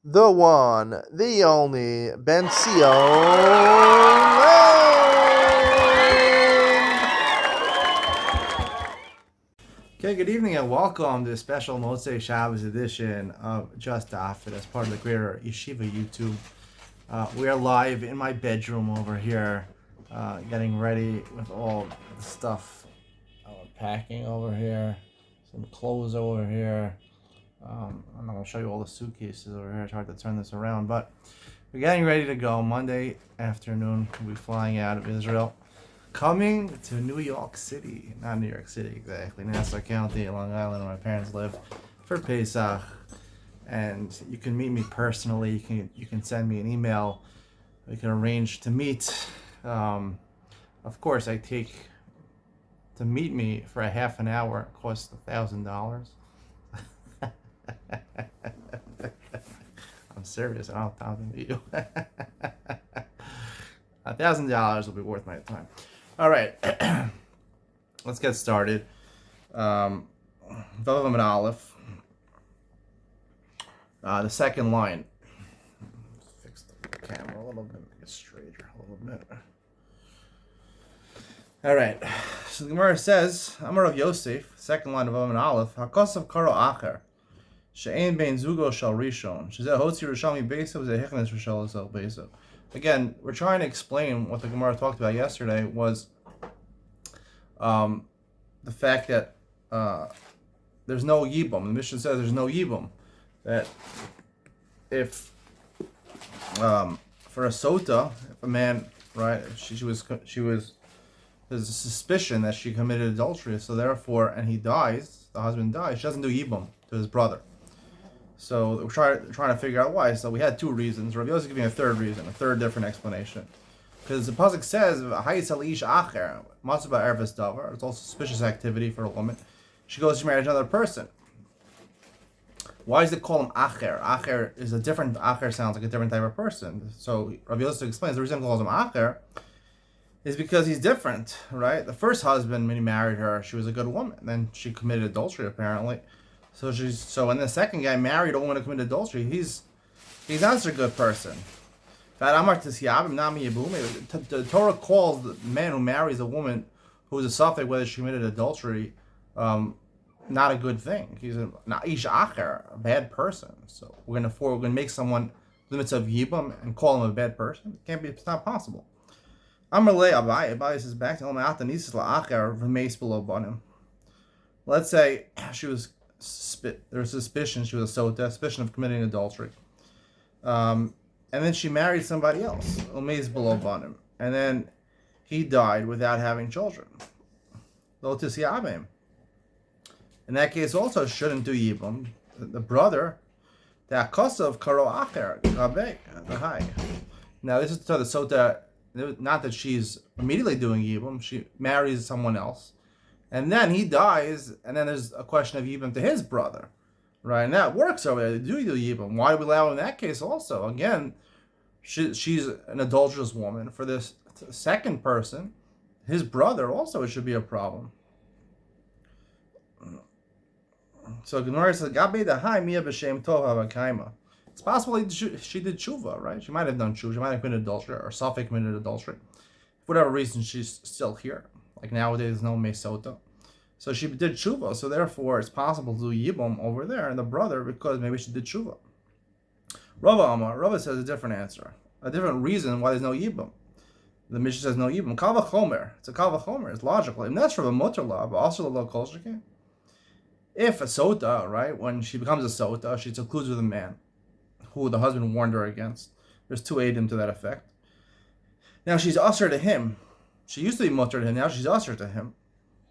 the one, the only, Ben Okay, good evening and welcome to the special Motzei Shabbos edition of Just Daf It as part of the greater Yeshiva YouTube. We are live in my bedroom over here, getting ready with all the stuff. Packing over here, some clothes over here. I'm not going to show you all the suitcases over here. It's hard to turn this around, but we're getting ready to go. Monday afternoon, we'll be flying out of Israel, coming to New York City. Not New York City exactly, Nassau County, Long Island, where my parents live, for Pesach. And you can meet me personally. You can send me an email. We can arrange to meet. Of course, I take to meet me for a half an hour. It costs $1,000. I'm serious. I don't have time to meet you. $1,000 will be worth my time. All right, let's get started. Vav and Aleph. The second line. Fix the camera a little bit. Make it straighter a little bit. All right. So the Gemara says, Amar of Yosef, second line of Vav and Aleph. Hakosav karo acher. She'ein bein zugo shal rishon. Shezeh hotzi rishami beso. Zeh hechnes rishal zel beso. Again, we're trying to explain what the Gemara talked about yesterday was the fact that there's no yibum. The Mishnah says there's no yibum. That if for a sotah, if a man, right, she was there's a suspicion that she committed adultery, so therefore, and he dies, the husband dies, she doesn't do yibum to his brother. So we're trying to figure out why. So we had two reasons. Rav Yosef is giving a third reason, a third different explanation. Because the pasuk says, "Hayis alish acher matzuba erves davar." It's also suspicious activity for a woman. She goes to marry another person. Why does it call him acher? Acher is a different. Acher sounds like a different type of person. So Rav Yosef explains the reason he calls him acher is because he's different, right? The first husband, when he married her, she was a good woman. Then she committed adultery, apparently. So when the second guy married a woman who committed adultery, he's not such a good person. The Torah calls the man who marries a woman who is a suffix whether she committed adultery not a good thing. He's a na'ish acher, a bad person. So we're gonna make someone limits of yibam and call him a bad person. It's not possible. Amarle Abai says back to him. Let's say she was there was suspicion she was a sotah, suspicion of committing adultery. And then she married somebody else, and then he died without having children. In that case, also shouldn't do yibum. The brother, the akosa of karo acher, now this is to the sotah, not that she's immediately doing yibum, she marries someone else. And then he dies, and then there's a question of yibum to his brother, right? And that works over there. They do yibum. Why do we allow in that case also? Again, she's an adulterous woman. For this second person, his brother also, it should be a problem. So Gemara says, "Gabe dahai miya b'shem tov havakaima." It's possible she did tshuva, right? She might have done tshuva. She might have committed adultery, or Sotah committed adultery. For whatever reason, she's still here. Like nowadays, there's no Sotah. So she did tshuva, so therefore it's possible to do yibum over there and the brother because maybe she did tshuva. Rava says a different answer, a different reason why there's no yibum. The Mishnah says no yibum. Kal v'chomer, it's a kal v'chomer, it's logical. And that's from a mutter law, but also the law kol sheken. If a sotah, right, when she becomes a sotah, she secludes with a man who the husband warned her against. There's two eidim to that effect. Now she's usher to him. She used to be mutter to him, now she's usher to him.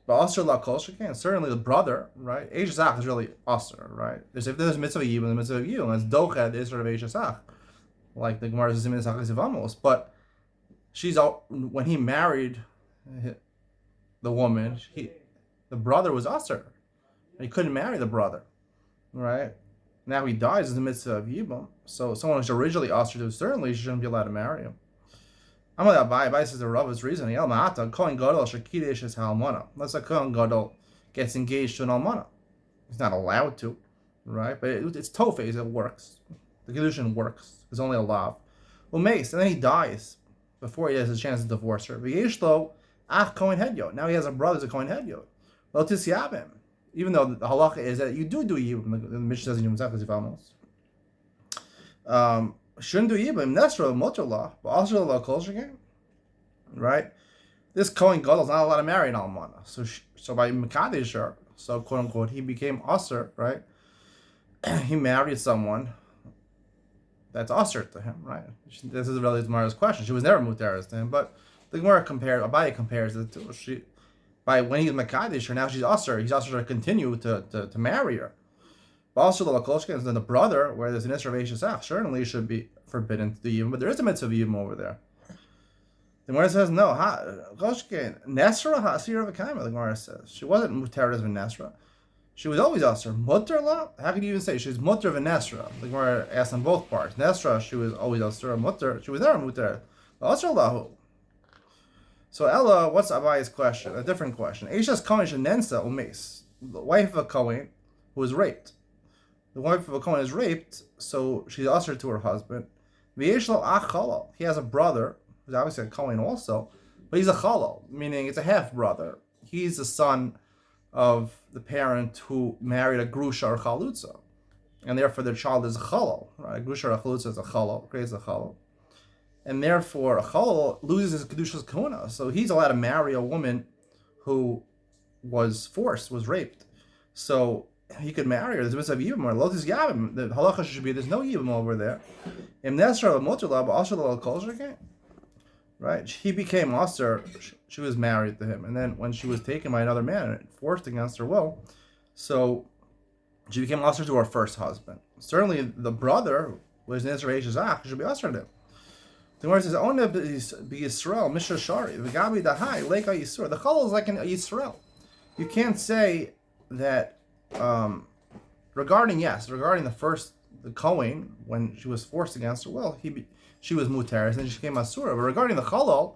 But usher la kol sheken, certainly the brother, right? Eish zach is really usher, right? If there's mitzvah yibum, the mitzvah yibum, that's docha, the Israel of Eish zach. Like the Gemara says in Zachas. But when he married the woman, the brother was usher. He couldn't marry the brother, right? Now he dies in the midst of yibum. So someone who's originally usher to, certainly she shouldn't be allowed to marry him. Abai says the Rava's reasoning. Kohen Gadol shekidesh is halmana. Unless a Kohen Gadol gets engaged to an almana, he's not allowed to, right? But it's tofes, it works. The Kedushin works. There's only a lav. Umeis, and then he dies before he has a chance to divorce her. V'yeshlo ach kohen hedyot. Now he has a brother who's a kohen hedyot. Lo tisyabim. Even though the halacha is that you do yibum, the Mishnah says in Yom Tzachas Yivamos. Shouldn't do yibum. Nesra motor law, but also law culture game, right? This kohen gadol is not allowed to marry an almana. So by mekadesh her, so quote unquote, he became usher, right? He married someone that's usher to him, right? This is really Gemara's question. She was never muteres to him, but the Gemara Abaye compares it to by when he's mekadesh her, now she's usher. He's usher to continue to marry her. But also the lakoshka is then the brother, where there's an isra v'eshesach, certainly should be forbidden to do yibum, but there is a mitzvah yibum over there. The Gemara says no. Koshke nesra ha'asira v'kaima. The Gemara says she wasn't muteres v'nesra. She was always usher. Mutter la? How can you even say she's mutter v'nesra? The Gemara asks on both parts. Nesra, she was always usher. Mutter, she was never mutter. Usher lahu. So Ella, what's Abaye's question? A different question. Eisha's kohen shenensa umes. The wife of a kohen who was raped. The wife of a kohen is raped, so she's usher to her husband. V'yeshlo ach chalal. He has a brother who's obviously a kohen also, but he's a chalal, meaning it's a half brother. He's the son of the parent who married a grusha or chalutza, and therefore their child is a chalal. Right? A grusha or a chalutza is a chalal, creates a chalal, and therefore a chalal loses his kedusha's kahuna. So he's allowed to marry a woman who was raped. So he could marry her. There's a mitzvah of yibum or lotus yabim. The halacha should be there's no yibum over there. Im nesra motula but also the culture game. Right? He became Aser. She was married to him, and then when she was taken by another man and forced against her will, so she became Aser to her first husband. Certainly, the brother was an Israel Shazach. Should be Aser to him. The Gemara says, "Ona be Yisrael Mishra Shari v'Gabi Dahai Leika Yisrael." The Chalal is like an Yisrael. You can't say that regarding the first the Kohen when she was forced against her will, she was muteres, and then she became asura. But regarding the chalal,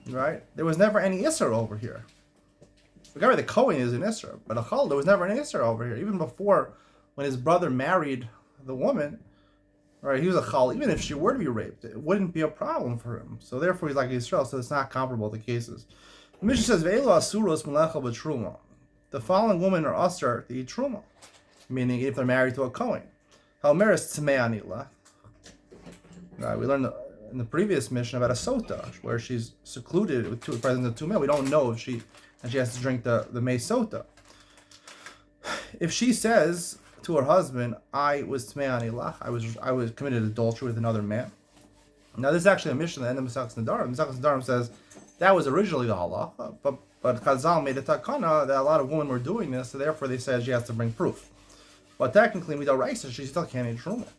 right, there was never any isra over here. Regarding the kohen is an isra, but a chalal there was never an isra over here. Even before, when his brother married the woman, right, he was a chal. Even if she were to be raped, it wouldn't be a problem for him. So therefore, he's like Israel. So it's not comparable to cases. The Mishnah says, "Ve'elu asuros melecha b'truma." The following women are usher to eat truma, meaning if they're married to a kohen. Halmeris tzmei anila. Right, we learned in the previous mission about a Sotah, where she's secluded with the presence of two men. We don't know if she has to drink the May Sotah. If she says to her husband, "I was Tmei Anilach, I was committed adultery with another man." Now this is actually a mission at the end of Mesachas Nedarim. Mesachas Nedarim says that was originally the halacha, but Chazal made a takana that a lot of women were doing this, so therefore they said she has to bring proof. But technically, Midoraisa, she still can't eat truma.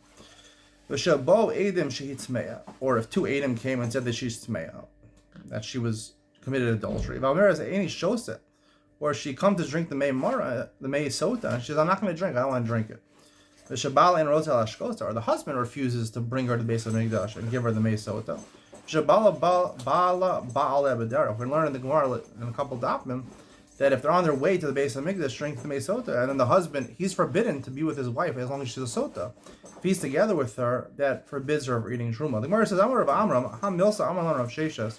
Or if two Adam came and said that she's tmeya, that she was committed adultery. Or she come to drink the May Sotah, and she says, "I'm not going to drink. I don't want to drink it." Or the husband refuses to bring her to the base of Mikdash and give her the May Sotah. We learn in the Gemara in a couple dafim that if they're on their way to the base of Mikdash, drink the May Sotah, and then the husband, he's forbidden to be with his wife as long as she's a Sotah. If he's together with her, that forbids her from eating truma. The Gemara says, "Amar Rav Amram, Ham Milsa Amar Rav Sheshes."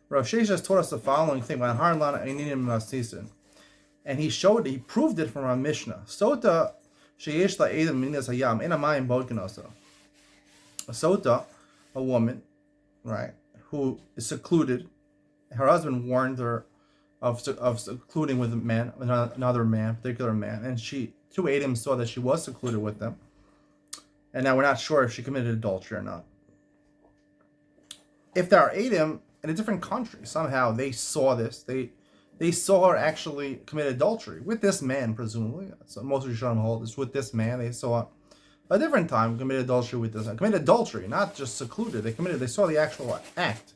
Rav Sheshes taught us the following thing: and he proved it from our Mishnah. Sotah sheyesh la'edem minas hayam in amayim bodkanosa. A Sotah, a woman, right, who is secluded. Her husband warned her of secluding with another man, particular man, and two Adam saw that she was secluded with them. And now we're not sure if she committed adultery or not. If there are Adam in a different country, somehow they saw this, they saw her actually commit adultery with this man, presumably. So most of Rishonim hold is with this man. They saw a different time committed adultery with this man. Committed adultery, not just secluded. They saw the actual act,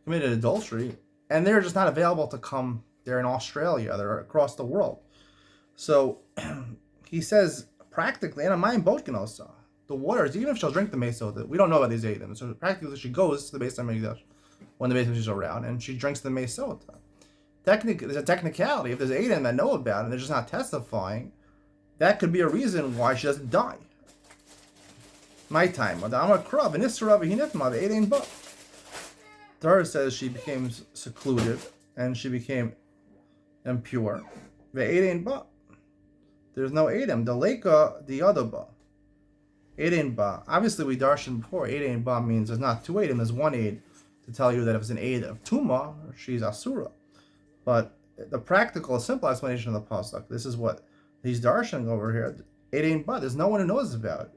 committed adultery, and they're just not available to come. They're in Australia. They're across the world. So he says practically, and my boat can also. The waters, even if she'll drink the Mesotah, we don't know about these Eidim. So practically, she goes to the Beis HaMikdash when the Beis HaMikdash is around, and she drinks the Mesotah. There's a technicality. If there's Eidim that know about it and they're just not testifying, that could be a reason why she doesn't die. My time. The Amar Krav and Isra Hinitma, the 8 but. Torah says she became secluded and she became impure. The 8 but. There's no Adam. The Leka, the other ba. 8 ba. Obviously, we darshan before. 8 ba means there's not 2 Adam, there's 1 aid to tell you that if it's an aid of Tuma, she's Asura. But the practical, simple explanation of the pasuk, this is what he's darshaning over here. 8 ba. There's no one who knows about it.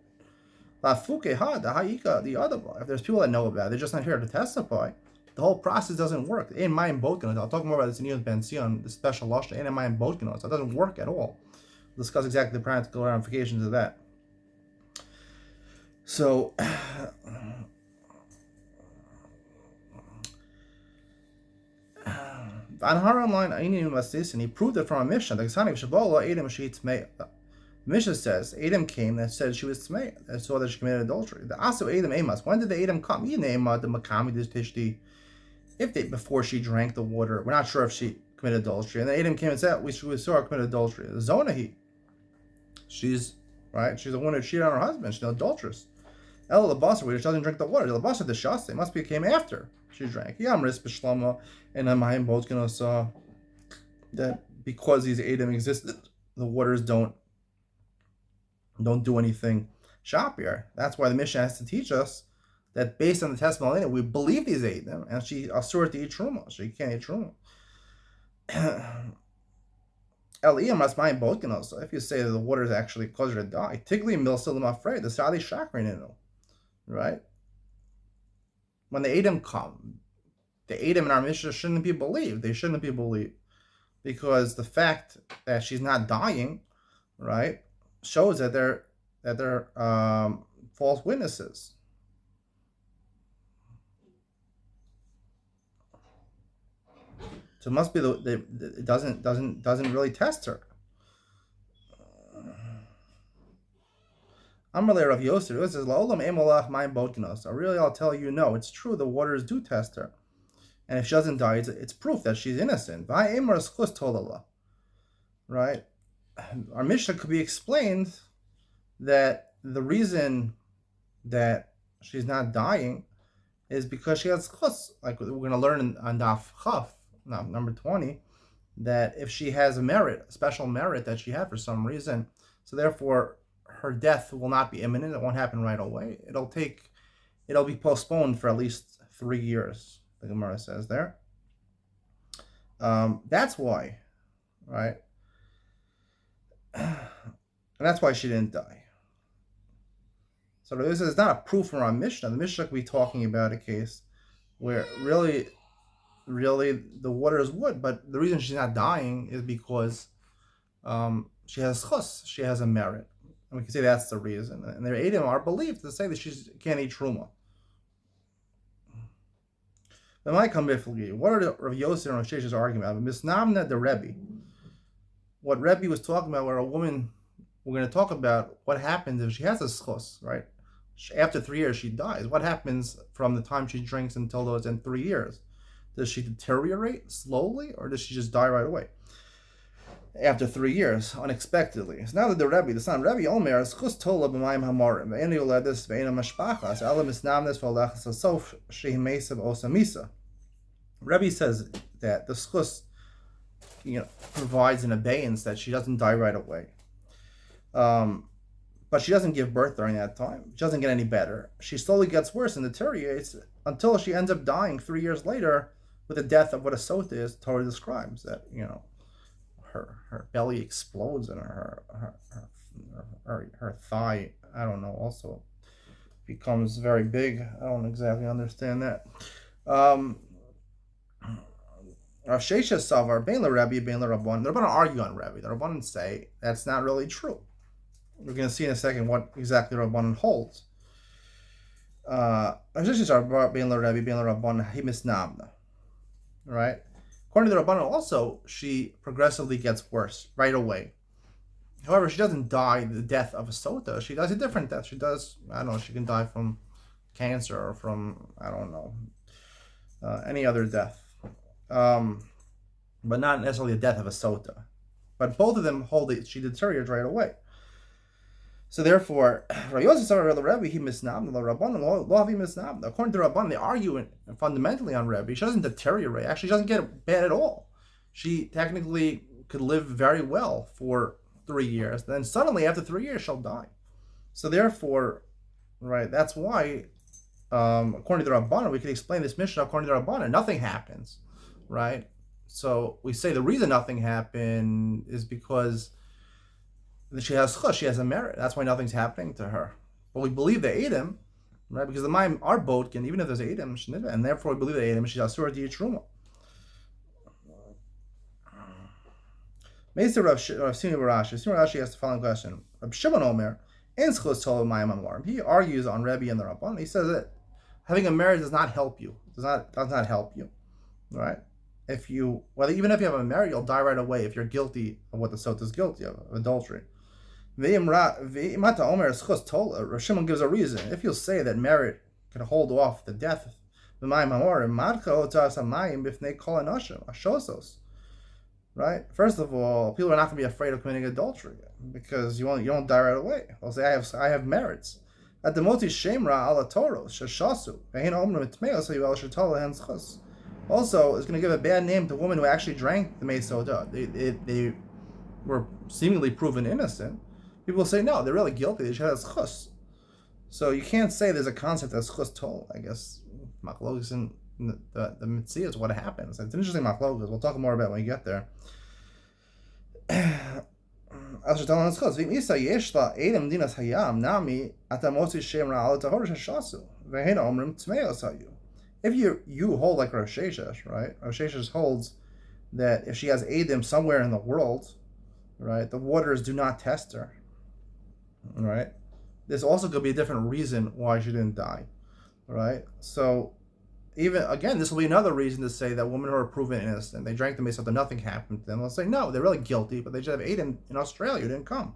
If there's people that know about it, they're just not here to testify. The whole process doesn't work. I'll talk more about this in Yud Ben Sion, the special lashon. So it doesn't work at all. We'll discuss exactly the practical ramifications of that. So, and he proved it from a Mishnah. The Mishnah says Adam came that said she was tmei, that saw that she committed adultery. The also Adam Amos. When did the Adam come? The Makami Tishti. If they before she drank the water, we're not sure if she committed adultery. And the Adam came and said we saw her commit adultery. The Zonahi. She's right. She's a woman who cheated on her husband. She's an adulteress. Ella Labasa, which doesn't drink the water. The Labasa the Shasta must be came after she drank. Yamris B'Shlomo and Amayim both gonna saw that because these Adam existed, the waters don't do anything shapir. That's why the Mishnah has to teach us that based on the testimony, we believe these Adam, and she asur to eat truma. She can't eat truma. Eliyah must mind both. So if you say that the water is actually caused her to die, Tigli milsilim afraid the Sadi Shakrin, right? When the Adam come, the Adam in our Mishnah shouldn't be believed. They shouldn't be believed because the fact that she's not dying, right, shows that they're false witnesses. So it must be it doesn't really test her. Amalei Rav Yosef says La'olam Emolach Mayim Botkinos. Really, I'll tell you, no, it's true. The waters do test her, and if she doesn't die, it's proof that she's innocent. Right? Our Mishnah could be explained that the reason that she's not dying is because she has chus, like we're going to learn on Daf Chaf, number 20, that if she has a special merit that she had for some reason, so therefore her death will not be imminent. It won't happen right away. It'll be postponed for at least 3 years. The Gemara says there. That's why, right? And that's why she didn't die. So this is not a proof from our Mishnah. The Mishnah could be talking about a case where really the waters would, but the reason she's not dying is because she has chus, she has a merit. And we can say that's the reason. And their Edom are believed to say that she can't eat truma. But might come bifli. What are the Rav Yosef and Rav Sheshes arguing about? Misnamna the Rebbe. What Rebbe was talking about, where a woman, we're going to talk about what happens if she has a chus, right? After 3 years, she dies. What happens from the time she drinks until those in 3 years? Does she deteriorate slowly, or does she just die right away? After 3 years, unexpectedly. So now that the Rebbe, the son of Rebbe Omer, is chus tola b'mayim hamorim, ve'enu yoledis ve'enu mashpachas, ala misnamnes v'olechas hasof shehimesav osamisa. Rebbe says that the chus, provides an abeyance that she doesn't die right away. But she doesn't give birth during that time. She doesn't get any better. She slowly gets worse and deteriorates until she ends up dying 3 years later with the death of what a Sotah is. Torah describes that, her belly explodes and her thigh, I don't know, also becomes very big. I don't exactly understand that. Rav Sheshes Savar, Bein LaRabbi, Bein LaRabban. They're going to argue on Rabbi. The Rabbanan say that's not really true. We're going to see in a second what exactly Rabbanan holds. Rav Sheshes Savar, Bein LaRabbi, Bein LaRabban, he misnamna. Right? According to the Rabbanan, also, she progressively gets worse right away. However, she doesn't die the death of a Sotah. She dies a different death. She does, I don't know, she can die from cancer or from, I don't know, any other death. But not necessarily the death of a Sotah. But both of them hold it, she deteriorates right away. So therefore, according to Rabban, they argue fundamentally on Rebbe. She doesn't deteriorate. Actually, she doesn't get bad at all. She technically could live very well for 3 years. Then suddenly, after 3 years, she'll die. So therefore, right, that's why, according to the Rabban, we can explain this Mishnah according to the Rabban, nothing happens, right? So we say the reason nothing happened is because she has chus, she has a merit. That's why nothing's happening to her. But we believe the Edom, right? Because the Maim are Bodkin, even if there's Edom, and therefore we believe the Edom, she's Asura to eat Truma. Meser Rav Simi Barashi. Simi Barashi asks the following question: Rav Shimon Omer, in Schus Tov Mayim Amorim. He argues on Rebbe and the Rabban. He says that having a merit does not help you. Does not help you, right? Even if you have a merit, you'll die right away if you're guilty of what the Sotah is guilty of adultery. Rav Shimon gives a reason. If you'll say that merit can hold off the death, right? First of all, people are not going to be afraid of committing adultery because you won't die right away. They'll say, I have merits. At the moti shemra ala toros shashasu ve'hin omrim etmeos hayuel shetala henschus. Also, it's going to give a bad name to women who actually drank the Mei Sotah. They were seemingly proven innocent. People say, no, they're really guilty. They should have schus. So you can't say there's a concept of schus tol. I guess machlokes in the mitzvah is what happens. It's an interesting machlokes. We'll talk more about it when we get there. If you hold like Rav Sheshes, right? Rav Sheshes holds that if she has Edom somewhere in the world, right, the waters do not test her, right? There's also going to be a different reason why she didn't die, right? So even, again, this will be another reason to say that women who are proven innocent, they drank the Mei Sotah, nothing happened to them. They'll say, no, they're really guilty, but they just have Edom in Australia who didn't come.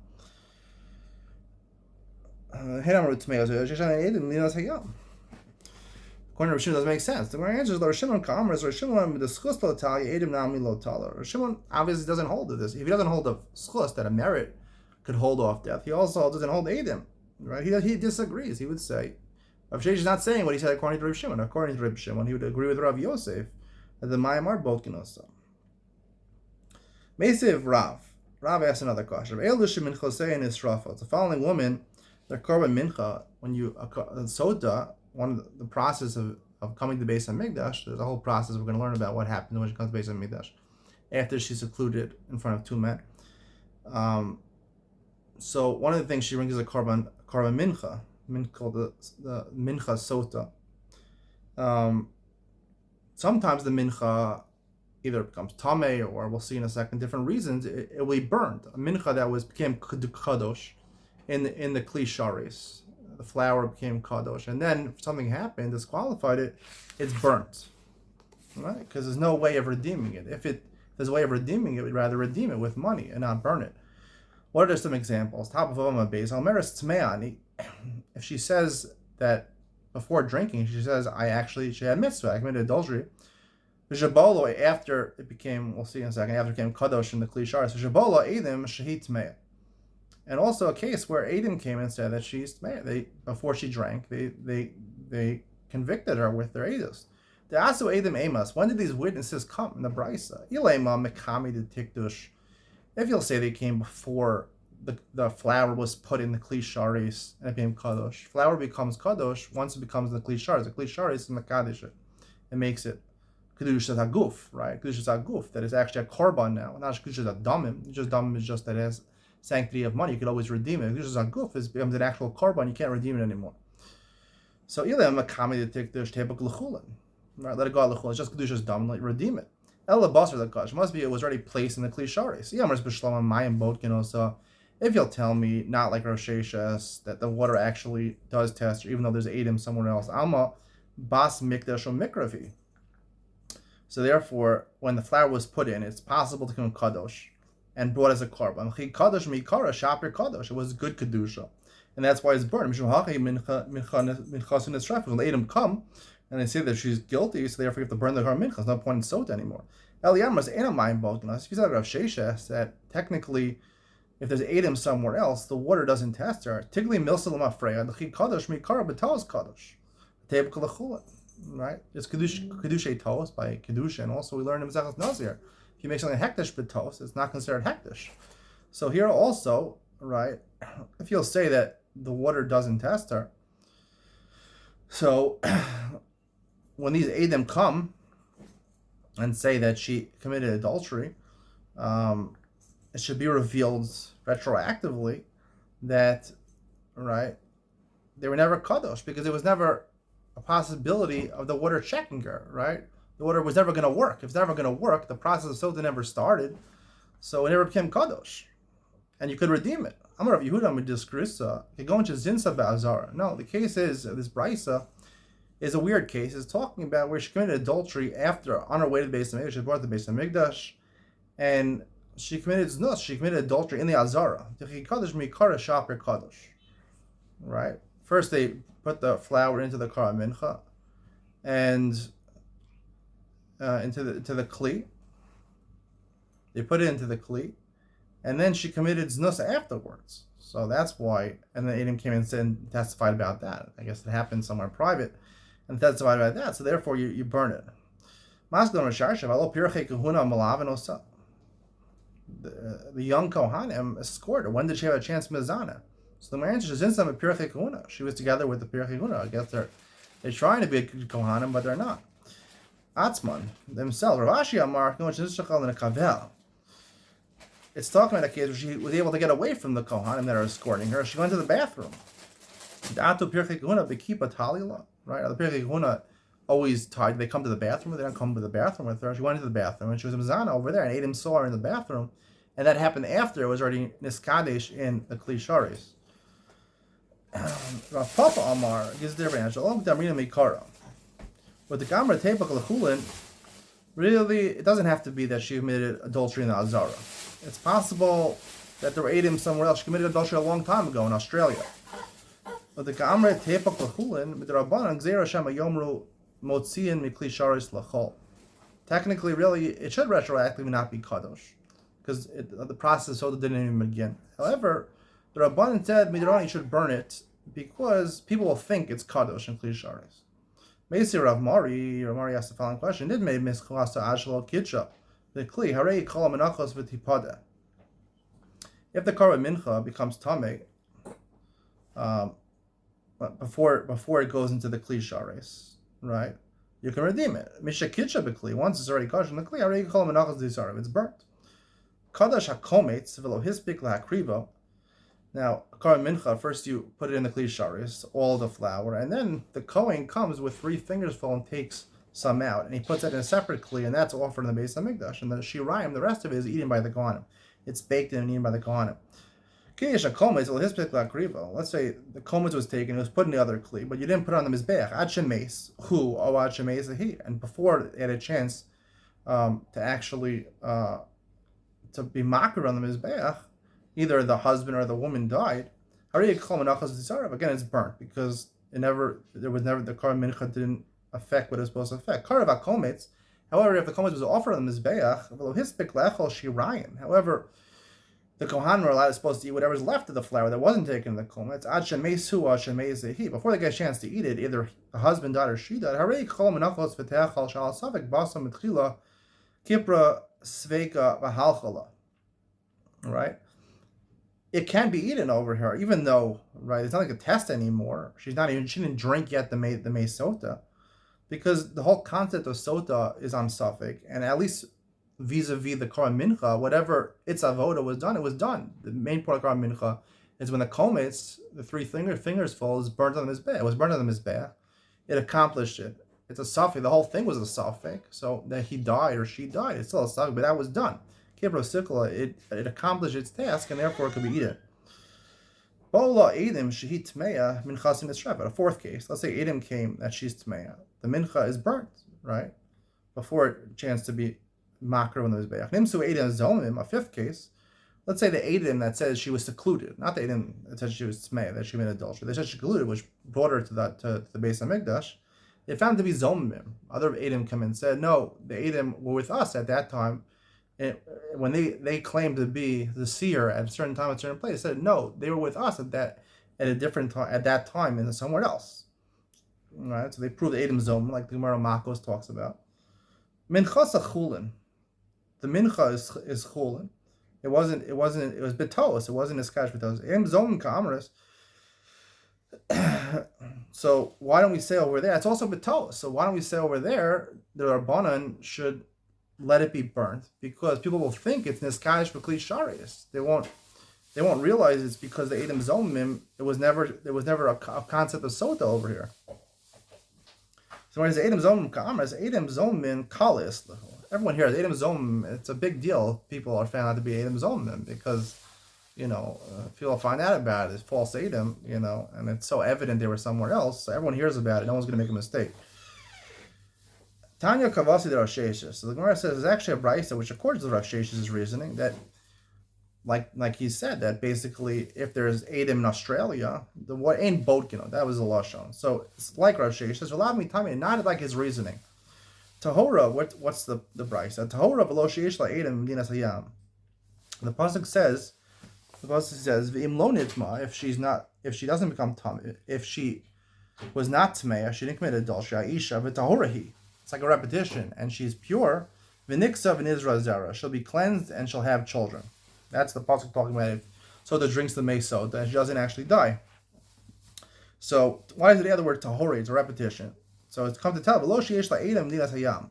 According to Rav Shimon, doesn't make sense. The answer is Rav Shimon Ka'amar, Rav Shimon the schus lo talia Edom nami lo tala. Rav Shimon obviously doesn't hold to this. If he doesn't hold of schus, that a merit could hold off death, he also doesn't hold Edom, right? He disagrees. He would say, Rav Sheshes is not saying what he said according to Rav Shimon. According to Rav Shimon, he would agree with Rav Yosef that the Mayim are both kinosa. Meisiv Rav asked another question. The following woman, their korban mincha, when you Sotah, one of the process of coming to Beis HaMikdash, there's a whole process we're going to learn about what happens when she comes to Beis HaMikdash after she's secluded in front of two men. So one of the things she brings is a korban mincha, called the mincha Sotah. Sometimes the mincha either becomes tameh, or we'll see in a second different reasons. It will be burned. A mincha that became kadosh in the kli sharis. The flour became kadosh, and then if something happened, disqualified it, it's burnt, right? Because there's no way of redeeming it. If there's a way of redeeming it, we'd rather redeem it with money and not burn it. What are some examples? Top of Oma Beis, Almeris Tmeani. If she says that before drinking, she says, she had mitzvah, I committed adultery. V'shabolo, after it became, we'll see in a second, after it became kadosh in the kli sharis, V'shabolo edim shehit tmeah. And also a case where Edom came and said that she's tmeah. Before she drank, they convicted her with their edus. The asu Edom emas. When did these witnesses come in the brisa? Ilema mekami de tikdush. If you'll say they came before the flour was put in the kli sharis and it became kadosh. Flour becomes kadosh once it becomes the kli sharis. The kli sharis is mekadosh it. It makes it kedushas haguf, right? Kedushas haguf, that is actually a korban now. Not kedushas damim. Just damim is just that it has sanctity of money. You could always redeem it. Kedushas haguf becomes an actual korban. You can't redeem it anymore. So ilam makami de tikdush tebuk lechulin. Right, let it go out lechulin. It's just kedushas damim. Like redeem it. Ela basar the kadosh must be it was already placed in the kli sharis. Yamars b'shlama mayim bodkin also. If you'll tell me, not like Rosh Hashanah, that the water actually does test, even though there's Edom somewhere else, Alma bas mikdash or mikravi. So therefore, when the flour was put in, it's possible to become kadosh and brought as a korban. Kadosh mikara shaper kadosh. It was good kedusha, and that's why it's burned. When Edom come and they say that she's guilty, so therefore you have to burn the korban mincha. There's no point in Sotah anymore. Eliyamar is ena mayim bodkin. If you said Rav Sheshes that technically, if there's Adam somewhere else, the water doesn't test her. Tigli milsalam afreya, the kadosh mikara b'tos kadosh. Table kalachula, right? It's kedushay tos by kedusha, and also we learn in Mezachas Nazir. If you make something hektish b'tos, it's not considered hektish. So here also, right? If you'll say that the water doesn't test her, so when these Adam come and say that she committed adultery, it should be revealed retroactively that, right, they were never kadosh because it was never a possibility of the water checking her, right? The water was never going to work. If it's never going to work, the process of Sotah never started, so it never became kadosh, and you could redeem it. I'm Rav Yehuda with this grisa. You go into zinsa ba'azara. No, the case is this brisa is a weird case. It's talking about where she committed adultery after on her way to the Beis Hamikdash. She brought the Beis Hamikdash, and she committed znus. She committed adultery in the azara. Right. First, they put the flour into the kara mincha, and into the kli. They put it into the kli, and then she committed znus afterwards. So that's why. And then Adam came and said and testified about that. I guess it happened somewhere private, and testified about that. So therefore, you burn it. The young Kohanim escorted her. When did she have a chance mizana? So the answer is in some Pirchei Kahuna. She was together with the Pirchei Kahuna. I guess they're trying to be a Kohanim, but they're not. Atzman themselves. Rav Ashi Amar it's talking about a case where she was able to get away from the Kohanim that are escorting her. She went to the bathroom. Da'atu Pirchei Kahuna bekipa talila. Right? The Pirchei Kahuna always tied. They come to the bathroom. They don't come to the bathroom with her. She went into the bathroom, and she was a mizana over there, and Adam saw her in the bathroom, and that happened after it was already niskadesh in the Kli Sharis. Rav Papa Amar gives a different answer. Along with Damrina Mikara. With the Gamra Tepak Lechulin, really, it doesn't have to be that she committed adultery in the Azara. It's possible that there were Adam somewhere else. She committed adultery a long time ago in Australia. But the Gamra Tepak Lechulin, with the Rabbanan, Gzeira Shema Yomru Motziin Mikli Sharis Lachol. Technically, really, it should retroactively not be Kadosh, because the process of Sotah didn't even begin. However, the Rabbanan said Midrash should burn it because people will think it's Kadosh and Kli Sharis. Meisi Rav Mari asked the following question: did made mischalasa ashlo kitcha the Kli harei kol menachos v'tipada? If the korban mincha becomes tamei before it goes into the Kli Sharis, right? You can redeem it. Misha kitcha b'Kli, once it's already kosher in the Kli harei kol menachos v'tisarim, it's burnt. Kadosh hakometz v'lo hispik lahakrivo. Now, Korban Mincha, first you put it in the Kli Sharis, all the flour, and then the Kohen comes with 3 fingers full and takes some out, and he puts it in a separate Kli, and that's offered in the Beis Hamikdash. And the Shirayim, the rest of it is eaten by the Kohanim. It's baked in and eaten by the Kohanim. Let's say the kometz was taken, it was put in the other Kli, but you didn't put it on the Mizbeach. Ad shemeis, who, o ad shemeis he. And before it had a chance to actually to be makir on the Mizbeach, either the husband or the woman died. Again, it's burnt because the korban mincha didn't affect what it was supposed to affect. However, if the kometz was offered on the mizbeach, however, the kohanim are supposed to eat whatever's left of the flour that wasn't taken in the kometz. Before they get a chance to eat it, either the husband died or she died. Right? It can be eaten over her, even though, right, it's not like a test anymore. She didn't drink yet the May Sotah, because the whole concept of Sotah is on suffix, and at least vis-a-vis the Korban Mincha, whatever its avoda was done, it was done. The main part of Korban Mincha is when the kometz, the 3 fingers full, is burnt on the Mizbeach. It was burnt on the Mizbeach. It accomplished it. It's a suffix. The whole thing was a suffix. So that he died or she died, it's still a suffix, but that was done. It accomplished its task, and therefore it could be eaten. A 4th case, let's say Adam came that she's tmeya. The mincha is burnt, right? Before it chance to be makar when there was be'ach. Nimsu Adam zomim. A 5th case, let's say the Adam that says she was secluded, not the Adam that said she was tmeya, that she made adultery. They said she secluded, which brought her to the Beis Hamikdash. They found to be zomim. Other Adam come and said, no, the Adam were with us at that time. when they claimed to be the seer at a certain time, at a certain place, they said no, they were with us at a different time at that time and somewhere else. Right? So they proved Adam Zom, like the Gemara Makos talks about. Minchas chulin. The mincha is chulin. It was betos. It wasn't iskash betos. Adam Zom kamras. So why don't we say over there? It's also betos. So why don't we say over there the Rabbanan should let it be burnt, because people will think it's niskash b'kli sharius. They won't realize it's because the Adam Zomim. There was never a concept of Sotah over here. So when it's Adam Zomim Ka'amras, Adam Zomim Kalis. Everyone here is Adam Zomim. It's a big deal. People are found out to be Adam Zomim because, people find out about it. It's false Adam, and it's so evident they were somewhere else. So everyone hears about it. No one's going to make a mistake. Tanya Kavasi de Rav Sheshes. So the Gemara says there's actually a brayso which accords with Rav Sheshes' reasoning that, like he said, that basically if there's Adam in Australia, the what ain't boat, that was the lashon. So it's like Rav Sheshes. Allow me time, not like his reasoning. Tahora, what's the brayso? Tahora v'lo sheish la Adam v'dinas hayam. The pasuk says, v'im lo nitma, if she doesn't become tamid, if she was not tmeya, she didn't commit adultery, Aisha v'tahorahi. It's like a repetition, and she's pure. V'niksa v'nizra zara. She'll be cleansed and she'll have children. That's the pasuk talking about it. So the drinks the meisot, and she doesn't actually die. So why is it the other word tahori? It's a repetition. So it's come to tell v'lo sheyesh la'edam dinas hayam.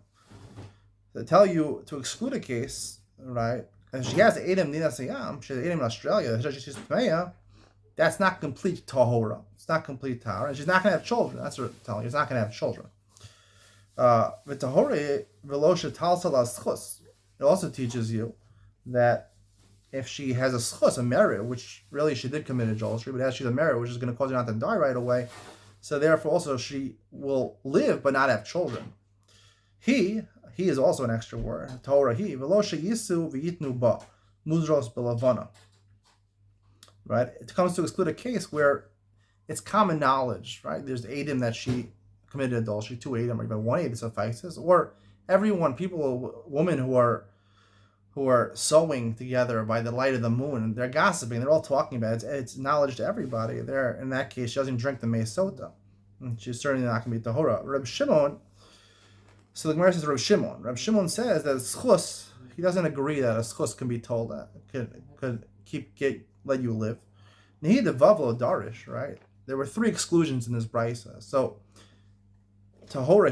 To tell you to exclude a case, right? And she has edam dinas hayam. She has edam in Australia. She's tmeya. That's not complete tahora. It's not complete tahora, and she's not going to have children. That's what it's telling you. She's not going to have children. It also teaches you that if she has a schus, a merit, which really she did commit adultery, but as she's a merit, which is going to cause her not to die right away, so therefore also she will live but not have children. He is also an extra word. Torah he yisu v'yitnu ba muzros belavana. Right? It comes to exclude a case where it's common knowledge, right? There's Adam that she committed adultery, 2 Adam, or even 1 Adam suffices, or women who are sewing together by the light of the moon, and they're gossiping, they're all talking about it. It's knowledge to everybody. There, in that case, she doesn't drink the mei sotah, and she's certainly not going to be tahora. Reb Shimon. So the Gemara says Reb Shimon. Reb Shimon says that a schus, he doesn't agree that a schus can be told that could let you live. Nehid the vavlo darish, right? There were 3 exclusions in this brisa. So tahora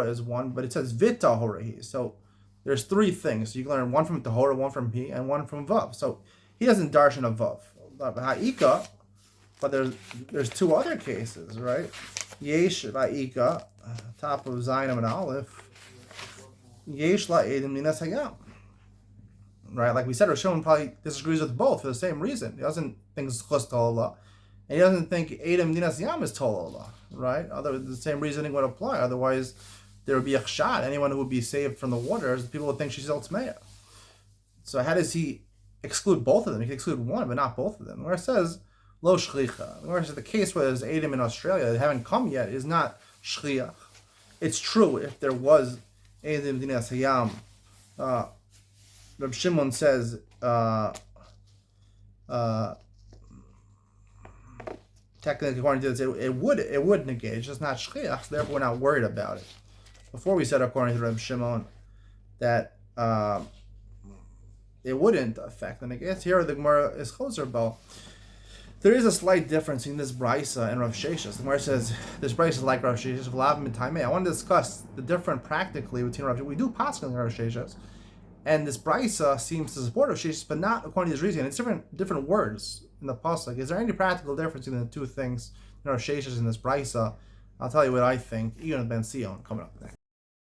is one, but it says vit tahorahi. So there's 3 things. So you can learn one from tahora, one from he, and one from vav. So he doesn't darshan a vav. Ha'ika, but there's 2 other cases, right? Yesh la'ika, top of Zayin and Aleph. Yesh la'edim minas hayam. Right, like we said, Rosh Hashanah probably disagrees with both for the same reason. He doesn't think it's chus tolah, and he doesn't think Adam dinas yam is tolah, right? The same reasoning would apply. Otherwise, there would be a chshad. Anyone who would be saved from the waters, people would think she's el tmeya. So how does he exclude both of them? He can exclude one, but not both of them. Where it says lo shchicha, where it says the case where there's Adam in Australia that haven't come yet is not shchiach. It's true if there was Adam dinas hayam. Reb Shimon says, technically according to this, it would negate. It's just not shchiach, so therefore we're not worried about it. Before we said, according to Reb Shimon, that it wouldn't affect the negate. Here the Gemara is choser bo. There is a slight difference in this brisa and Rav Sheshes. The Gemara says this brisa is like Rav Sheshes. I want to discuss the difference practically between Rav Sheshes. We do paskin Rav Sheshes. And this brisa seems to support Rav Sheshes, but not according to his reasoning. It's different words in the pasuk. Is there any practical difference in the 2 things in Rav Sheshes and this brisa? I'll tell you what I think. Iyon ben Sion coming up next.